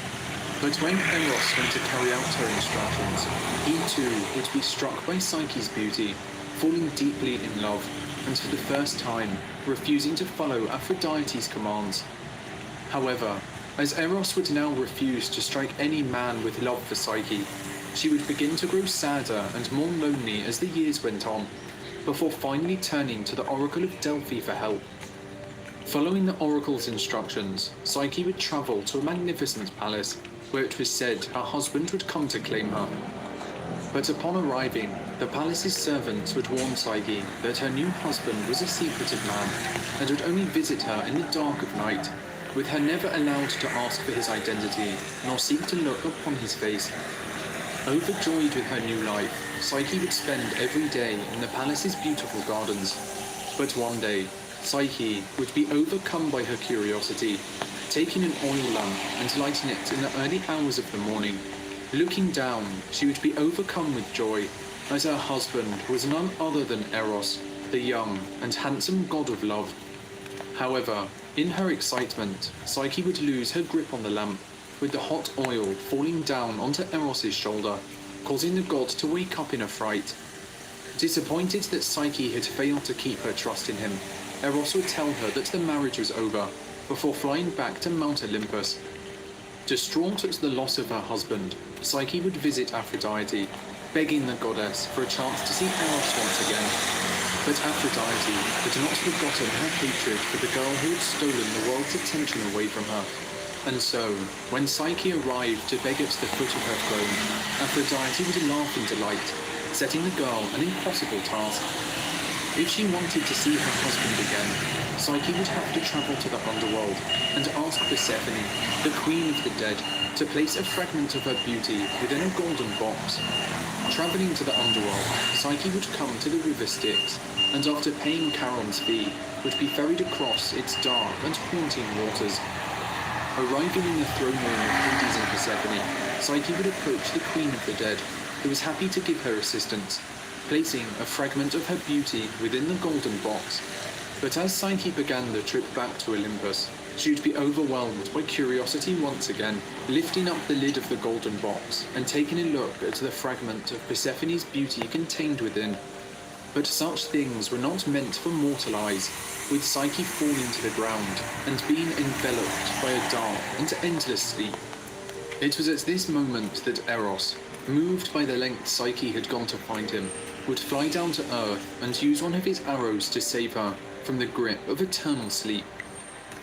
But when Eros went to carry out her instructions, he too would be struck by Psyche's beauty, falling deeply in love, and for the first time, refusing to follow Aphrodite's commands. However, as Eros would now refuse to strike any man with love for Psyche, she would begin to grow sadder and more lonely as the years went on, before finally turning to the Oracle of Delphi for help. Following the Oracle's instructions, Psyche would travel to a magnificent palace, where it was said her husband would come to claim her. But upon arriving, the palace's servants would warn Psyche that her new husband was a secretive man, and would only visit her in the dark of night, with her never allowed to ask for his identity, nor seek to look upon his face. Overjoyed with her new life, Psyche would spend every day in the palace's beautiful gardens. But one day, Psyche would be overcome by her curiosity, taking an oil lamp and lighting it in the early hours of the morning. Looking down, she would be overcome with joy, as her husband was none other than Eros, the young and handsome god of love. However, in her excitement, Psyche would lose her grip on the lamp, with the hot oil falling down onto Eros's shoulder, causing the god to wake up in a fright. Disappointed that Psyche had failed to keep her trust in him, Eros would tell her that the marriage was over, before flying back to Mount Olympus. Distraught at the loss of her husband, Psyche would visit Aphrodite, begging the goddess for a chance to see Eros once again. But Aphrodite had not forgotten her hatred for the girl who had stolen the world's attention away from her. And so, when Psyche arrived to beg at the foot of her throne, Aphrodite would laugh in delight, setting the girl an impossible task. If she wanted to see her husband again, Psyche would have to travel to the underworld and ask Persephone, the queen of the dead, to place a fragment of her beauty within a golden box. Traveling to the underworld, Psyche would come to the river Styx, and after paying Charon's fee, would be ferried across its dark and haunting waters. Arriving in the throne room of Hades and Persephone, Psyche would approach the queen of the dead, who was happy to give her assistance, placing a fragment of her beauty within the golden box. But as Psyche began the trip back to Olympus, she would be overwhelmed by curiosity once again, lifting up the lid of the golden box and taking a look at the fragment of Persephone's beauty contained within. But such things were not meant for mortal eyes, with Psyche falling to the ground and being enveloped by a dark and endless sleep. It was at this moment that Eros, moved by the length Psyche had gone to find him, would fly down to earth and use one of his arrows to save her from the grip of eternal sleep.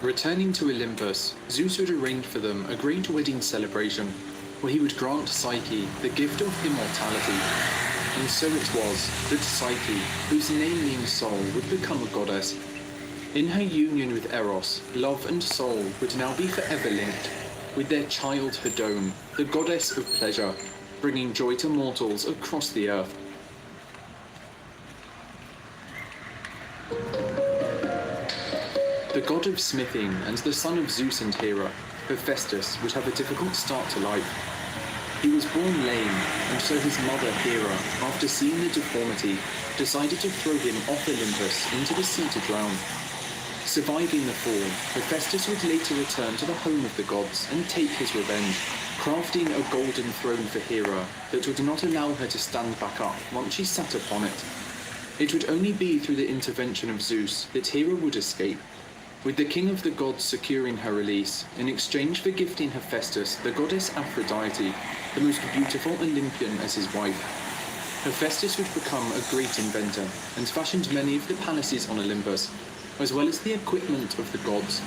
Returning to Olympus, Zeus would arrange for them a great wedding celebration, where he would grant Psyche the gift of immortality. And so it was that Psyche, whose name means soul, would become a goddess. In her union with Eros, love and soul would now be forever linked, with their child Hedone, the goddess of pleasure, bringing joy to mortals across the earth. The god of smithing and the son of Zeus and Hera, Hephaestus would have a difficult start to life. He was born lame, and so his mother Hera, after seeing the deformity, decided to throw him off Olympus into the sea to drown. Surviving the fall, Hephaestus would later return to the home of the gods and take his revenge, crafting a golden throne for Hera that would not allow her to stand back up once she sat upon it. It would only be through the intervention of Zeus that Hera would escape, with the king of the gods securing her release in exchange for gifting Hephaestus the goddess Aphrodite, the most beautiful Olympian, as his wife. Hephaestus would become a great inventor and fashioned many of the palaces on Olympus, as well as the equipment of the gods,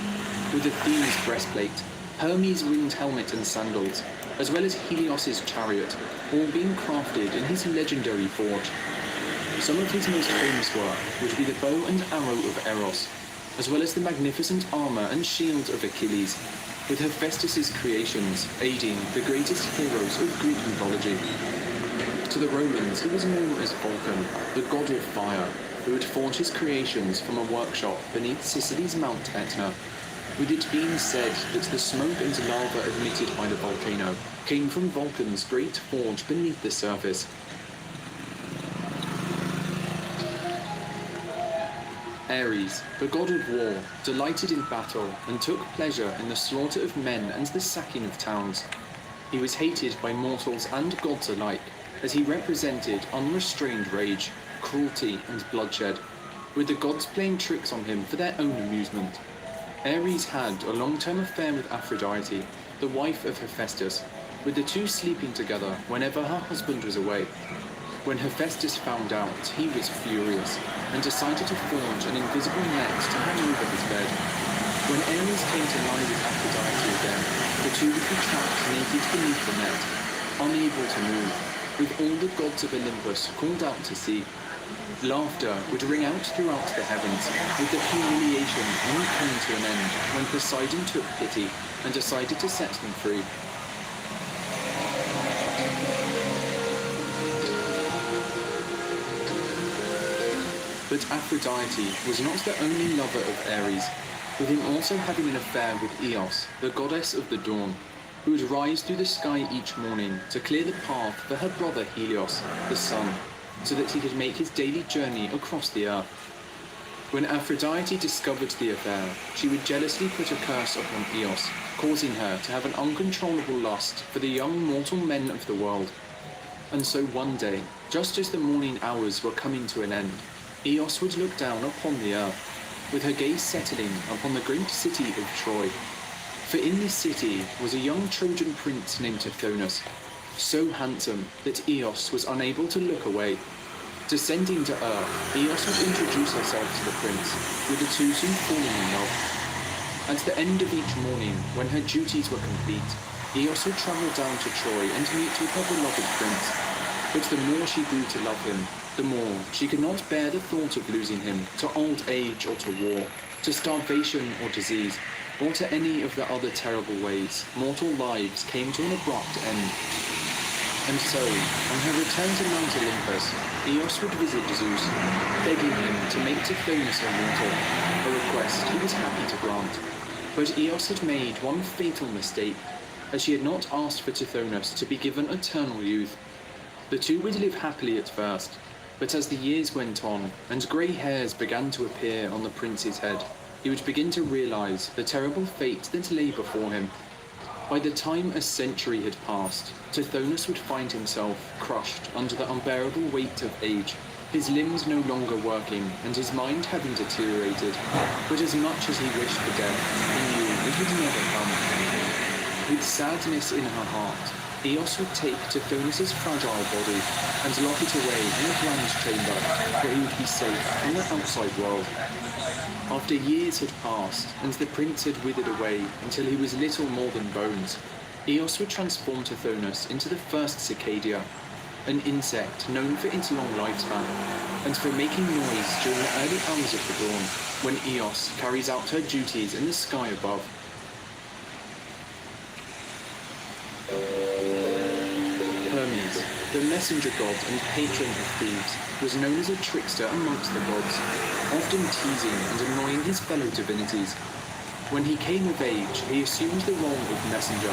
with Athena's breastplate, Hermes' winged helmet and sandals, as well as Helios's chariot, all being crafted in his legendary forge. Some of his most famous work would be the bow and arrow of Eros, as well as the magnificent armor and shield of Achilles, with Hephaestus's creations aiding the greatest heroes of Greek mythology. To the Romans, he was known as Vulcan, the god of fire, who would forge his creations from a workshop beneath Sicily's Mount Etna, with it being said that the smoke and lava emitted by the volcano came from Vulcan's great forge beneath the surface. Ares, the god of war, delighted in battle and took pleasure in the slaughter of men and the sacking of towns. He was hated by mortals and gods alike, as he represented unrestrained rage, cruelty and bloodshed, with the gods playing tricks on him for their own amusement. Ares had a long-term affair with Aphrodite, the wife of Hephaestus, with the two sleeping together whenever her husband was away. When Hephaestus found out, he was furious and decided to forge an invisible net to hang over his bed. When Ares came to lie with Aphrodite again, the two would be trapped naked beneath the net, unable to move, with all the gods of Olympus called out to sea. Laughter would ring out throughout the heavens, with the humiliation only coming to an end when Poseidon took pity and decided to set them free. But Aphrodite was not the only lover of Ares, with him also having an affair with Eos, the goddess of the dawn, who would rise through the sky each morning to clear the path for her brother Helios, the sun, so that he could make his daily journey across the earth. When Aphrodite discovered the affair, she would jealously put a curse upon Eos, causing her to have an uncontrollable lust for the young mortal men of the world. And so one day, just as the morning hours were coming to an end, Eos would look down upon the earth, with her gaze settling upon the great city of Troy. For in this city was a young Trojan prince named Tithonus, so handsome that Eos was unable to look away. Descending to earth, Eos would introduce herself to the prince, with the two soon falling in love. At the end of each morning, when her duties were complete, Eos would travel down to Troy and meet with her beloved prince. But the more she grew to love him, the more she could not bear the thought of losing him to old age or to war, to starvation or disease, or to any of the other terrible ways mortal lives came to an abrupt end. And so, on her return to Mount Olympus, Eos would visit Zeus, begging him to make Tithonus immortal, a request he was happy to grant. But Eos had made one fatal mistake, as she had not asked for Tithonus to be given eternal youth. The two would live happily at first, but as the years went on, and grey hairs began to appear on the prince's head, he would begin to realize the terrible fate that lay before him. By the time a century had passed, Tithonus would find himself crushed under the unbearable weight of age, his limbs no longer working and his mind having deteriorated. But as much as he wished for death, he knew it would never come. With sadness in her heart, Eos would take Tithonus' fragile body and lock it away in a bronze chamber where he would be safe from the outside world. After years had passed and the prince had withered away until he was little more than bones, Eos would transform Tithonus into the first Cicadia, an insect known for its long lifespan, and for making noise during the early hours of the dawn, when Eos carries out her duties in the sky above. Hermes, the messenger god and patron of Thebes, was known as a trickster amongst the gods, often teasing and annoying his fellow divinities. When he came of age, he assumed the role of messenger,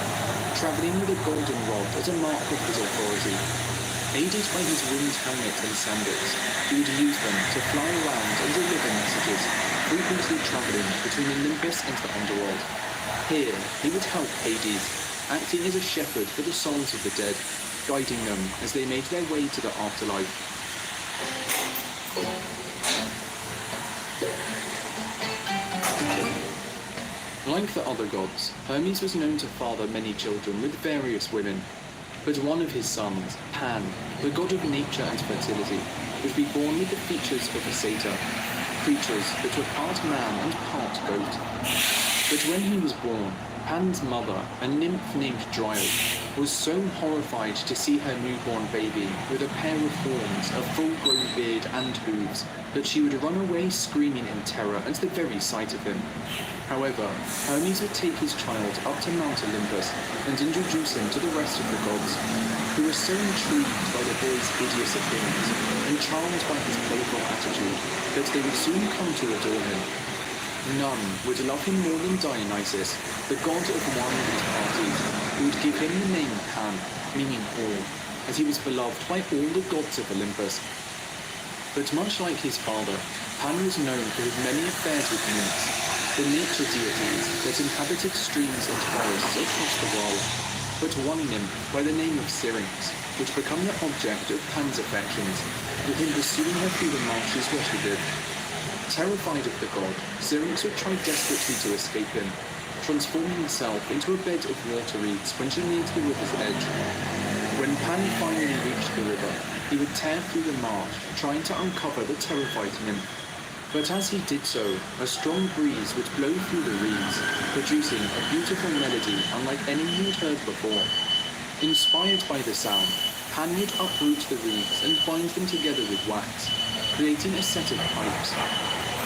travelling with a golden rod as a mark of his authority. Aided by his winged helmet and sandals, he would use them to fly around and deliver messages, frequently travelling between Olympus and the underworld. Here, he would help Hades, acting as a shepherd for the souls of the dead, guiding them as they made their way to the afterlife. Like the other gods, Hermes was known to father many children with various women, but one of his sons, Pan, the god of nature and fertility, would be born with the features of a satyr, creatures that were part man and part goat. But when he was born, Pan's mother, a nymph named Dryad, was so horrified to see her newborn baby with a pair of horns, a full-grown beard and hooves, that she would run away screaming in terror at the very sight of him. However, Hermes would take his child up to Mount Olympus and introduce him to the rest of the gods, who were so intrigued by the boy's hideous appearance and charmed by his playful attitude that they would soon come to adore him. None would love him more than Dionysus, the god of wine and parties, who would give him the name Pan, meaning all, as he was beloved by all the gods of Olympus. But much like his father, Pan was known for his many affairs with nymphs, the nature deities that inhabited streams and forests across the world. But one nymph by the name of Syrinx would become the object of Pan's affections, with him pursuing her through the marshes where she lived. Terrified of the god, Syrinx would try desperately to escape him, transforming herself into a bed of water reeds when she neared the river's edge. When Pan finally reached the river, he would tear through the marsh, trying to uncover the terrified nymph. But as he did so, a strong breeze would blow through the reeds, producing a beautiful melody unlike any he had heard before. Inspired by the sound, Pan would uproot the reeds and bind them together with wax, creating a set of pipes.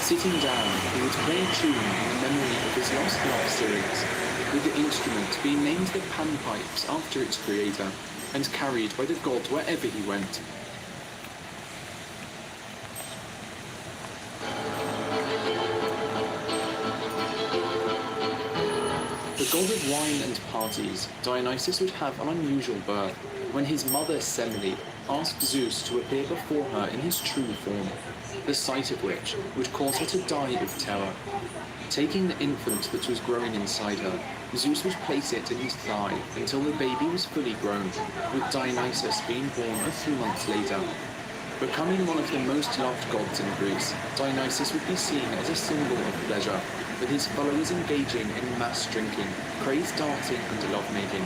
Sitting down, he would play a tune in the memory of his lost love Syrinx, with the instrument being named the Pan Pipes after its creator, and carried by the god wherever he went. The god of wine and parties, Dionysus would have an unusual birth when his mother Semele asked Zeus to appear before her in his true form, the sight of which would cause her to die of terror. Taking the infant that was growing inside her, Zeus would place it in his thigh until the baby was fully grown, with Dionysus being born a few months later. Becoming one of the most loved gods in Greece, Dionysus would be seen as a symbol of pleasure, with his followers engaging in mass drinking, crazed dancing and lovemaking.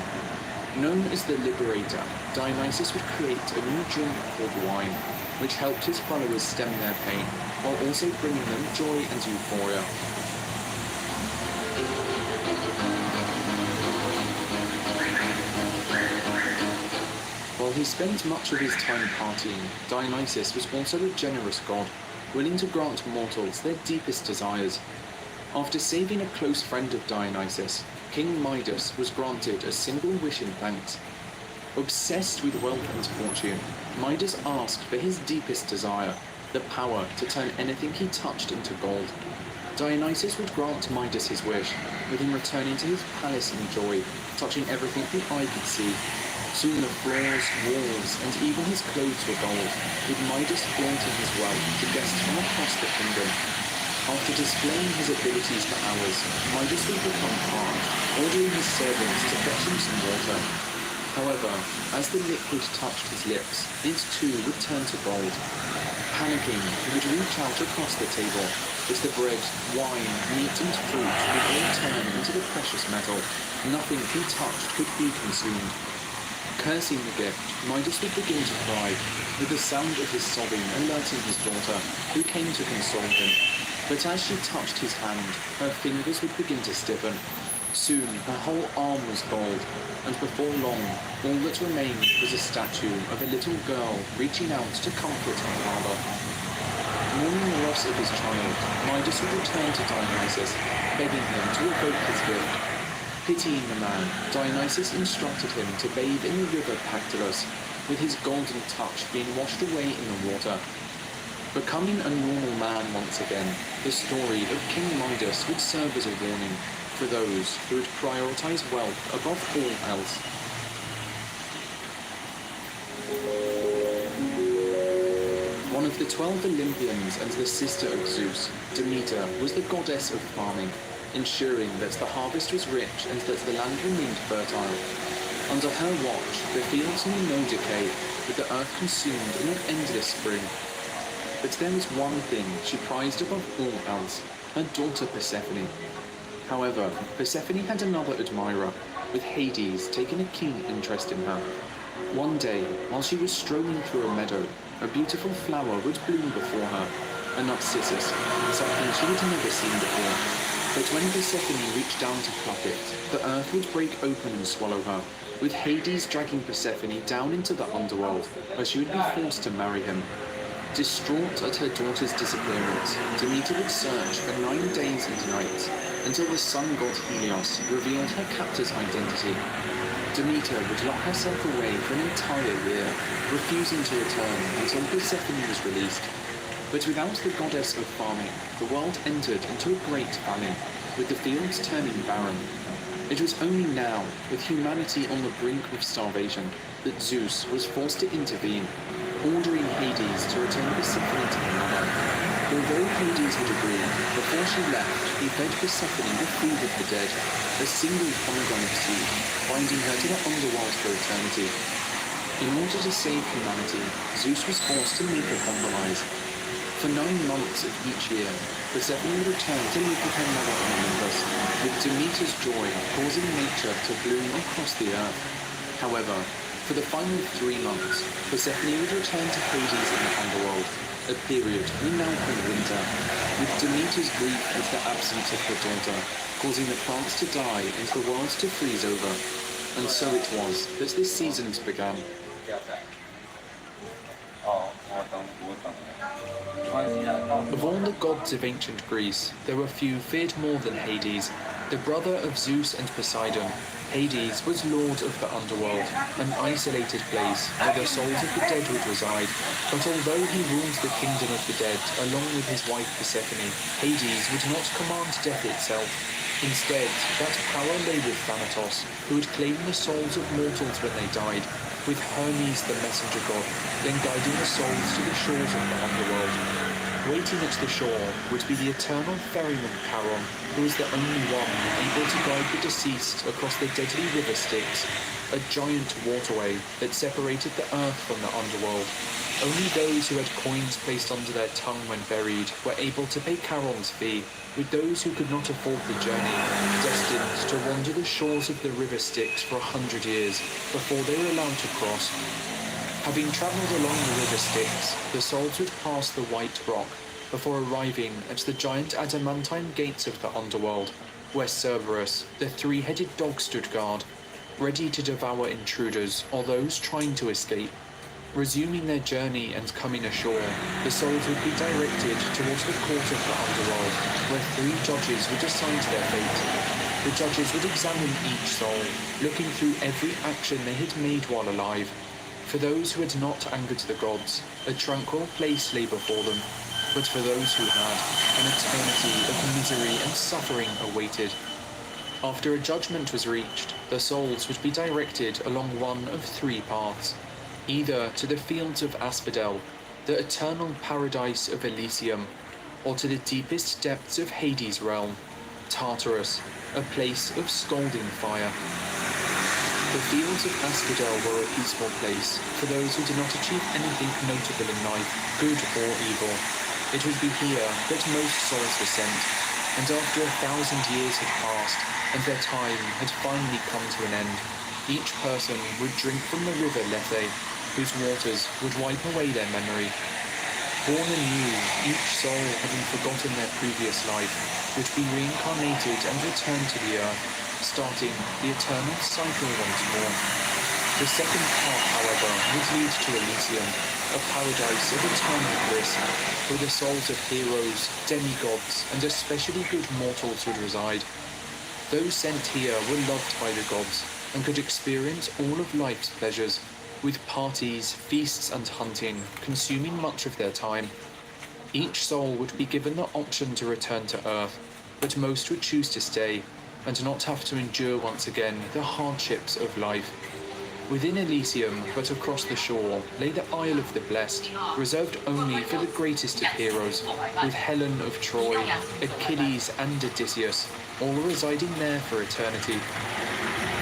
Known as the Liberator, Dionysus would create a new drink called wine, which helped his followers stem their pain, while also bringing them joy and euphoria. While he spent much of his time partying, Dionysus was also a generous god, willing to grant mortals their deepest desires. After saving a close friend of Dionysus, King Midas was granted a single wish in thanks. Obsessed with wealth and fortune, Midas asked for his deepest desire, the power to turn anything he touched into gold. Dionysus would grant Midas his wish, with him returning to his palace in joy, touching everything the eye could see. Soon the floors, walls, and even his clothes were gold, with Midas flaunting his wealth to guests from across the kingdom. After displaying his abilities for hours, Midas would become parched, ordering his servants to fetch him some water. However, as the liquid touched his lips, it too would turn to gold. Panicking, he would reach out across the table, but the bread, wine, meat, and fruit would all turn into the precious metal. Nothing he touched could be consumed. Cursing the gift, Midas would begin to cry, with the sound of his sobbing alerting his daughter, who came to console him. But as she touched his hand, her fingers would begin to stiffen. Soon her whole arm was bald, and before long, all that remained was a statue of a little girl reaching out to comfort her father. Mourning the loss of his child, Midas would return to Dionysus, begging him to evoke his gift. Pitying the man, Dionysus instructed him to bathe in the river Pactolus, with his golden touch being washed away in the water. Becoming a normal man once again, the story of King Midas would serve as a warning for those who would prioritize wealth above all else. One of the 12 Olympians and the sister of Zeus, Demeter was the goddess of farming, ensuring that the harvest was rich and that the land remained fertile. Under her watch, the fields knew no decay, with the earth consumed in an endless spring. But there was one thing she prized above all else, her daughter Persephone. However, Persephone had another admirer, with Hades taking a keen interest in her. One day, while she was strolling through a meadow, a beautiful flower would bloom before her, a narcissus, something she had never seen before. But when Persephone reached down to pluck it, the earth would break open and swallow her, with Hades dragging Persephone down into the underworld, where she would be forced to marry him. Distraught at her daughter's disappearance, Demeter would search for 9 days and nights, until the sun god Helios revealed her captor's identity. Demeter would lock herself away for an entire year, refusing to return until Persephone was released. But without the goddess of farming, the world entered into a great famine, with the fields turning barren. It was only now, with humanity on the brink of starvation, that Zeus was forced to intervene, ordering Hades to return Persephone to her mother. Although Hades had agreed, before she left, he fed Persephone the food of the dead, a single pomegranate seed, binding her to the underworld for eternity. In order to save humanity, Zeus was forced to make a compromise. For 9 months of each year, Persephone would return to live with her mother on Olympus, with Demeter's joy causing nature to bloom across the earth. However, for the final 3 months, Persephone would return to Hades in the underworld, a period we now call winter, with Demeter's grief at the absence of her daughter, causing the plants to die and the world to freeze over. And so it was that the seasons began. Of all the gods of ancient Greece, there were few feared more than Hades, the brother of Zeus and Poseidon. Hades was lord of the underworld, an isolated place where the souls of the dead would reside. But although he ruled the kingdom of the dead along with his wife Persephone, Hades would not command death itself. Instead, that power lay with Thanatos, who would claim the souls of mortals when they died, with Hermes the messenger god, then guiding the souls to the shores of the underworld. Waiting at the shore would be the eternal ferryman Charon, who was the only one able to guide the deceased across the deadly river Styx, a giant waterway that separated the earth from the underworld. Only those who had coins placed under their tongue when buried were able to pay Charon's fee, with those who could not afford the journey destined to wander the shores of the river Styx for 100 years before they were allowed to cross. Having travelled along the river Styx, the souls would pass the White Rock before arriving at the giant adamantine gates of the underworld, where Cerberus, the 3-headed dog, stood guard, ready to devour intruders or those trying to escape. Resuming their journey and coming ashore, the souls would be directed towards the court of the underworld, where 3 judges would decide their fate. The judges would examine each soul, looking through every action they had made while alive. For those who had not angered the gods, a tranquil place lay before them, but for those who had, an eternity of misery and suffering awaited. After a judgment was reached, the souls would be directed along one of 3 paths, either to the fields of Asphodel, the eternal paradise of Elysium, or to the deepest depths of Hades' realm, Tartarus, a place of scalding fire. The fields of Asphodel were a peaceful place for those who did not achieve anything notable in life, good or evil. It would be here that most souls were sent, and after 1,000 years had passed and their time had finally come to an end, each person would drink from the river Lethe, whose waters would wipe away their memory. Born anew, each soul having forgotten their previous life, would be reincarnated and return to the earth, starting the eternal cycle once more. The second path, however, would lead to Elysium, a paradise of eternal bliss, where the souls of heroes, demigods, and especially good mortals would reside. Those sent here were loved by the gods and could experience all of life's pleasures, with parties, feasts, and hunting consuming much of their time. Each soul would be given the option to return to Earth, but most would choose to stay and not have to endure once again the hardships of life. Within Elysium, but across the shore, lay the Isle of the Blessed, reserved only for the greatest of heroes, with Helen of Troy, Achilles, and Odysseus, all residing there for eternity.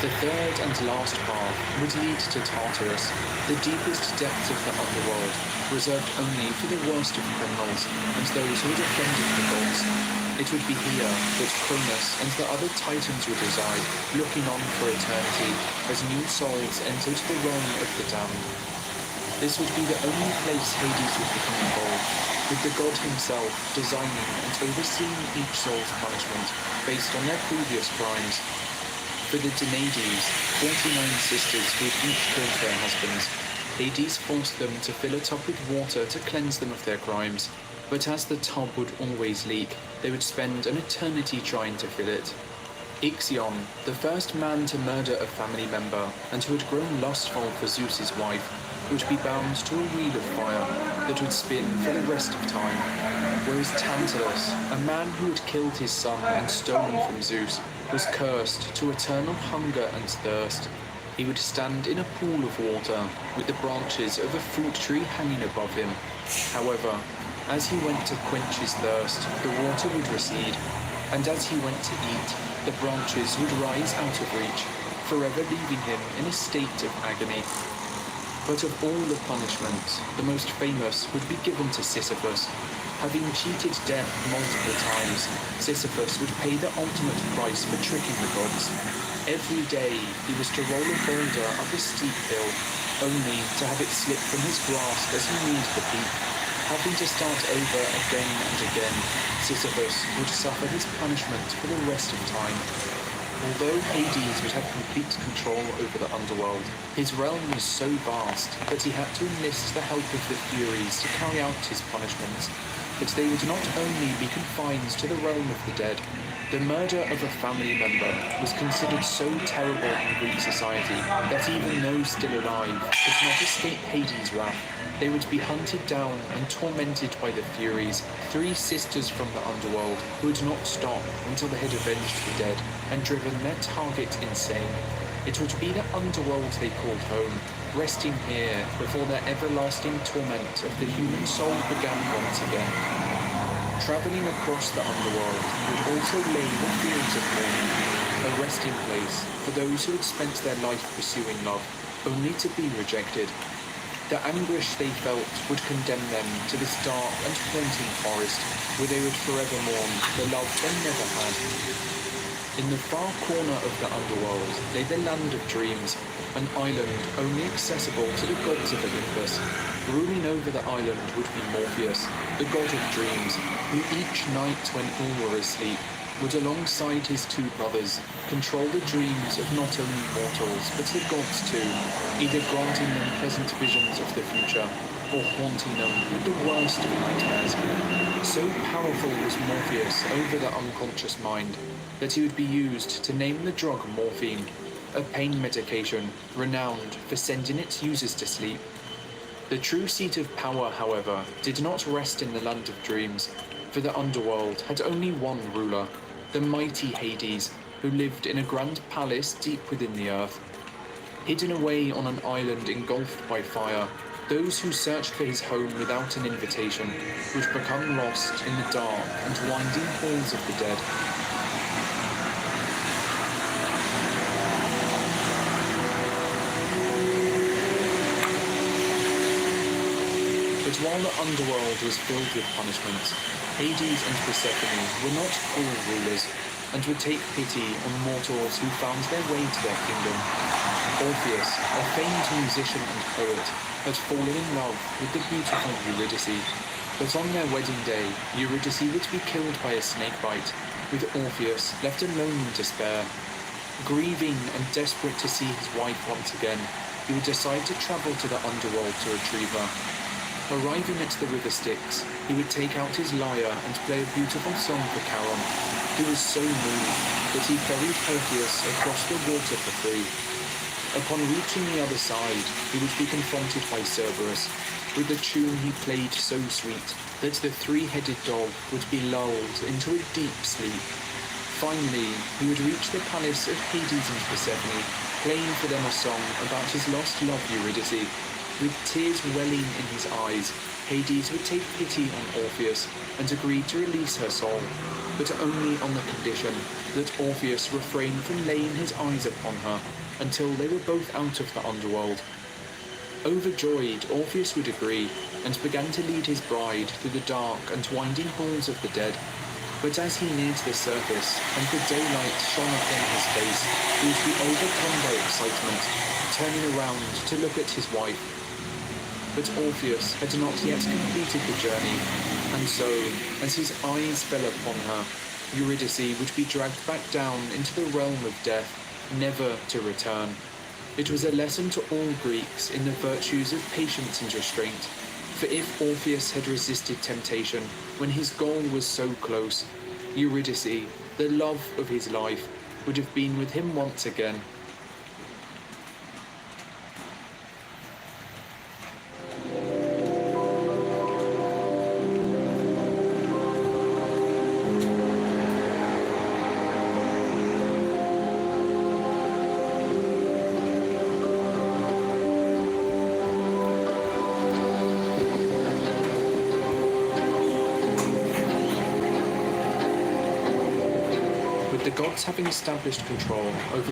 The third and last path would lead to Tartarus, the deepest depths of the underworld, reserved only for the worst of criminals and those who had offended the gods. It would be here that Cronus and the other titans would reside, looking on for eternity as new souls entered the realm of the damned. This would be the only place Hades would become involved, with the god himself designing and overseeing each soul's punishment based on their previous crimes. For the Danaides, 49 sisters who had each killed their husbands, Hades forced them to fill a tub with water to cleanse them of their crimes, but as the tub would always leak, they would spend an eternity trying to fill it. Ixion, the first man to murder a family member and who had grown lustful for Zeus's wife, would be bound to a wheel of fire that would spin for the rest of time, whereas Tantalus, a man who had killed his son and stolen from Zeus, was cursed to eternal hunger and thirst. He would stand in a pool of water with the branches of a fruit tree hanging above him. However, as he went to quench his thirst, the water would recede, and as he went to eat, the branches would rise out of reach, forever leaving him in a state of agony. But of all the punishments, the most famous would be given to Sisyphus. Having cheated death multiple times, Sisyphus would pay the ultimate price for tricking the gods. Every day he was to roll a boulder up a steep hill, only to have it slip from his grasp as he neared the peak. Having to start over again and again, Sisyphus would suffer his punishment for the rest of time. Although Hades would have complete control over the underworld, his realm was so vast that he had to enlist the help of the Furies to carry out his punishments. But they would not only be confined to the realm of the dead. The murder of a family member was considered so terrible in Greek society that even those still alive could not escape Hades' wrath. They would be hunted down and tormented by the Furies, 3 sisters from the underworld who would not stop until they had avenged the dead and driven their target insane. It would be the underworld they called home, resting here before their everlasting torment of the human soul began once again. Travelling across the underworld would also lay the fields of mourning, a resting place for those who had spent their life pursuing love, only to be rejected. The anguish they felt would condemn them to this dark and haunting forest, where they would forever mourn the love they never had. In the far corner of the underworld lay the Land of Dreams, an island only accessible to the gods of Olympus. Ruling over the island would be Morpheus, the god of dreams, who each night when all were asleep would, alongside his 2 brothers, control the dreams of not only mortals but the gods too, either granting them pleasant visions of the future or haunting them with the worst of nightmares. So powerful was Morpheus over the unconscious mind that he would be used to name the drug morphine, a pain medication renowned for sending its users to sleep. The true seat of power, however, did not rest in the Land of Dreams, for the underworld had only one ruler, the mighty Hades, who lived in a grand palace deep within the earth. Hidden away on an island engulfed by fire, those who searched for his home without an invitation would become lost in the dark and winding halls of the dead. But while the underworld was filled with punishments, Hades and Persephone were not cruel rulers, and would take pity on mortals who found their way to their kingdom. Orpheus, a famed musician and poet, had fallen in love with the beautiful Eurydice, but on their wedding day, Eurydice would be killed by a snakebite, with Orpheus left alone in despair. Grieving and desperate to see his wife once again, he would decide to travel to the underworld to retrieve her. Arriving at the river Styx, he would take out his lyre and play a beautiful song for Charon, who was so moved that he ferried Perseus across the water for free. Upon reaching the other side, he would be confronted by Cerberus, with a tune he played so sweet that the three-headed dog would be lulled into a deep sleep. Finally, he would reach the palace of Hades and Persephone, playing for them a song about his lost love Eurydice. With tears welling in his eyes, Hades would take pity on Orpheus and agree to release her soul, but only on the condition that Orpheus refrained from laying his eyes upon her until they were both out of the underworld. Overjoyed, Orpheus would agree and began to lead his bride through the dark and winding halls of the dead. But as he neared the surface and the daylight shone upon his face, he would be overcome by excitement, turning around to look at his wife. But Orpheus had not yet completed the journey, and so, as his eyes fell upon her, Eurydice would be dragged back down into the realm of death, never to return. It was a lesson to all Greeks in the virtues of patience and restraint, for if Orpheus had resisted temptation when his goal was so close, Eurydice, the love of his life, would have been with him once again. With the gods having established control over